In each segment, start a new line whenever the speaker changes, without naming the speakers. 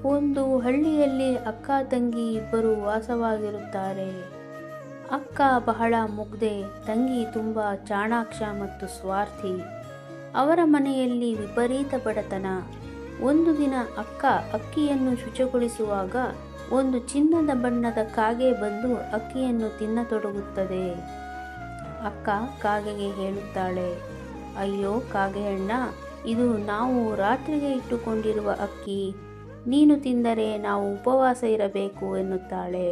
ಒಂದು ಹಳ್ಳಿಯಲ್ಲಿ ಅಕ್ಕ ತಂಗಿ ಇಬ್ಬರು ವಾಸವಾಗಿರುತ್ತಾರೆ. ಅಕ್ಕ ಬಹಳ ಮುಗ್ಧೆ, ತಂಗಿ ತುಂಬ ಚಾಣಾಕ್ಷ ಮತ್ತು ಸ್ವಾರ್ಥಿ. ಅವರ ಮನೆಯಲ್ಲಿ ವಿಪರೀತ ಬಡತನ. ಒಂದು ದಿನ ಅಕ್ಕ ಅಕ್ಕಿಯನ್ನು ಶುಚಿಗೊಳಿಸುವಾಗ ಒಂದು ಚಿನ್ನದ ಬಣ್ಣದ ಕಾಗೆ ಬಂದು ಅಕ್ಕಿಯನ್ನು ತಿನ್ನತೊಡಗುತ್ತದೆ. ಅಕ್ಕ ಕಾಗೆಗೆ ಹೇಳುತ್ತಾಳೆ, ಅಯ್ಯೋ ಕಾಗೆಯಣ್ಣ, ಇದು ನಾವು ರಾತ್ರಿಗೆ ಇಟ್ಟುಕೊಂಡಿರುವ ಅಕ್ಕಿ, ನೀನು ತಿಂದರೆ ನಾವು ಉಪವಾಸ ಇರಬೇಕು ಎನ್ನುತ್ತಾಳೆ.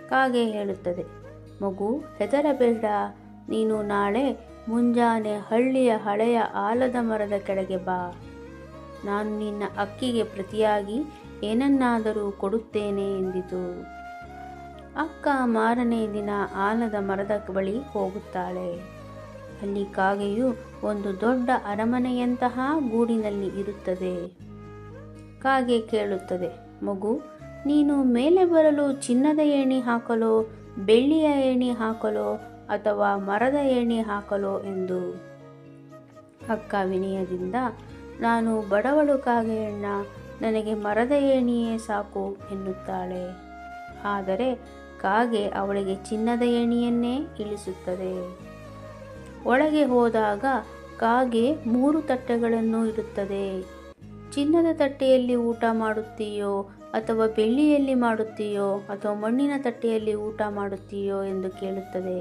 ಕಾಗೆ ಹೇಳುತ್ತದೆ, ಮಗು ಹೆದರಬೇಡ, ನೀನು ನಾಳೆ ಮುಂಜಾನೆ ಹಳ್ಳಿಯ ಹಳೆಯ ಆಲದ ಮರದ ಕೆಳಗೆ ಬಾ, ನಾನು ನಿನ್ನ ಅಕ್ಕಿಗೆ ಪ್ರತಿಯಾಗಿ ಏನನ್ನಾದರೂ ಕೊಡುತ್ತೇನೆ ಎಂದಿತು. ಅಕ್ಕ ಮಾರನೇ ದಿನ ಆಲದ ಮರದ ಬಳಿ ಹೋಗುತ್ತಾಳೆ. ಅಲ್ಲಿ ಕಾಗೆಯು ಒಂದು ದೊಡ್ಡ ಅರಮನೆಯಂತಹ ಗೂಡಿನಲ್ಲಿ ಇರುತ್ತದೆ. ಕಾಗೆ ಕೇಳುತ್ತದೆ, ಮಗು ನೀನು ಮೇಲೆ ಬರಲು ಚಿನ್ನದ ಏಣಿ ಹಾಕಲೋ, ಬೆಳ್ಳಿಯ ಏಣಿ ಹಾಕಲೋ ಅಥವಾ ಮರದ ಏಣಿ ಹಾಕಲೋ ಎಂದು. ಅಕ್ಕ ವಿನಯದಿಂದ, ನಾನು ಬಡವಳು ಕಾಗೆಯಣ್ಣ, ನನಗೆ ಮರದ ಏಣಿಯೇ ಸಾಕು ಎನ್ನುತ್ತಾಳೆ. ಆದರೆ ಕಾಗೆ ಅವಳಿಗೆ ಚಿನ್ನದ ಏಣಿಯನ್ನೇ ಇಳಿಸುತ್ತದೆ. ಒಳಗೆ ಹೋದಾಗ ಕಾಗೆ 3 ತಟ್ಟೆಗಳನ್ನು ಇಡುತ್ತದೆ. ಚಿನ್ನದ ತಟ್ಟೆಯಲ್ಲಿ ಊಟ ಮಾಡುತ್ತೀಯೋ ಅಥವಾ ಬೆಳ್ಳಿಯಲ್ಲಿ ಮಾಡುತ್ತೀಯೋ ಅಥವಾ ಮಣ್ಣಿನ ತಟ್ಟೆಯಲ್ಲಿ ಊಟ ಮಾಡುತ್ತೀಯೋ ಎಂದು ಕೇಳುತ್ತದೆ.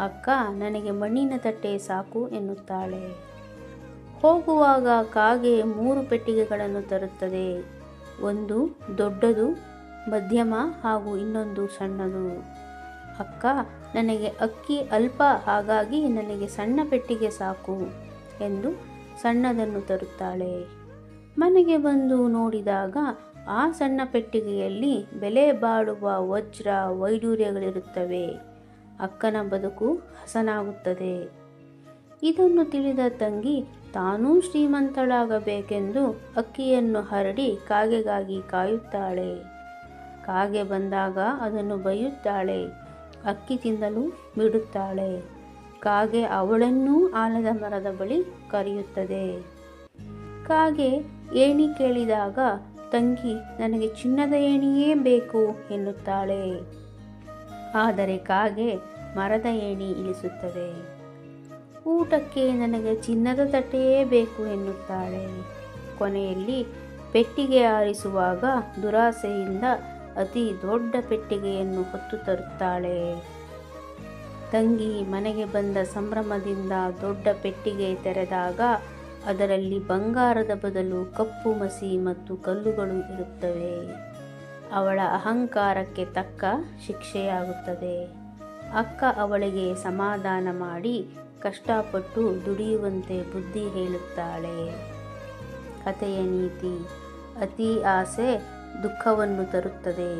ಅಕ್ಕ ನನಗೆ ಮಣ್ಣಿನ ತಟ್ಟೆ ಸಾಕು ಎನ್ನುತ್ತಾಳೆ. ಹೋಗುವಾಗ ಕಾಗೆ 3 ಪೆಟ್ಟಿಗೆಗಳನ್ನು ತರುತ್ತದೆ. ಒಂದು ದೊಡ್ಡದು, ಮಧ್ಯಮ ಹಾಗೂ ಇನ್ನೊಂದು ಸಣ್ಣದು. ಅಕ್ಕ ನನಗೆ ಅಕ್ಕಿ ಅಲ್ಪ, ಹಾಗಾಗಿ ನನಗೆ ಸಣ್ಣ ಪೆಟ್ಟಿಗೆ ಸಾಕು ಎಂದು ಸಣ್ಣದನ್ನು ತರುತ್ತಾಳೆ. ಮನೆಗೆ ಬಂದು ನೋಡಿದಾಗ ಆ ಸಣ್ಣ ಪೆಟ್ಟಿಗೆಯಲ್ಲಿ ಬೆಲೆ ಬಾಳುವ ವಜ್ರ ವೈಡೂರ್ಯಗಳಿರುತ್ತವೆ. ಅಕ್ಕನ ಬದುಕು ಹಸನಾಗುತ್ತದೆ. ಇದನ್ನು ತಿಳಿದ ತಂಗಿ ತಾನೂ ಶ್ರೀಮಂತಳಾಗಬೇಕೆಂದು ಅಕ್ಕಿಯನ್ನು ಹರಡಿ ಕಾಗೆಗಾಗಿ ಕಾಯುತ್ತಾಳೆ. ಕಾಗೆ ಬಂದಾಗ ಅದನ್ನು ಬೈಯುತ್ತಾಳೆ, ಅಕ್ಕಿ ತಿನ್ನಲು ಬಿಡುತ್ತಾಳೆ. ಕಾಗೆ ಅವಳನ್ನೂ ಆಲದ ಮರದ ಬಳಿ ಕರೆಯುತ್ತದೆ. ಕಾಗೆ ಏಣಿ ಕೇಳಿದಾಗ ತಂಗಿ ನನಗೆ ಚಿನ್ನದ ಏಣಿಯೇ ಬೇಕು ಎನ್ನುತ್ತಾಳೆ. ಆದರೆ ಕಾಗೆ ಮರದ ಏಣಿ ಇಳಿಸುತ್ತದೆ. ಊಟಕ್ಕೆ ನನಗೆ ಚಿನ್ನದ ತಟ್ಟೆಯೇ ಬೇಕು ಎನ್ನುತ್ತಾಳೆ. ಕೊನೆಯಲ್ಲಿ ಪೆಟ್ಟಿಗೆ ಆರಿಸುವಾಗ ದುರಾಸೆಯಿಂದ ಅತಿ ದೊಡ್ಡ ಪೆಟ್ಟಿಗೆಯನ್ನು ಹೊತ್ತು ತರುತ್ತಾಳೆ. ತಂಗಿ ಮನೆಗೆ ಬಂದ ಸಂಭ್ರಮದಿಂದ ದೊಡ್ಡ ಪೆಟ್ಟಿಗೆ ತೆರೆದಾಗ ಅದರಲ್ಲಿ ಬಂಗಾರದ ಬದಲು ಕಪ್ಪು ಮಸಿ ಮತ್ತು ಕಲ್ಲುಗಳು ಇರುತ್ತವೆ. ಅವಳ ಅಹಂಕಾರಕ್ಕೆ ತಕ್ಕ ಶಿಕ್ಷೆಯಾಗುತ್ತದೆ. ಅಕ್ಕ ಅವಳಿಗೆ ಸಮಾಧಾನ ಮಾಡಿ ಕಷ್ಟಪಟ್ಟು ದುಡಿಯುವಂತೆ ಬುದ್ಧಿ ಹೇಳುತ್ತಾಳೆ. ಕಥೆಯ ನೀತಿ: ಅತಿ ಆಸೆ ದುಃಖವನ್ನು ತರುತ್ತದೆ.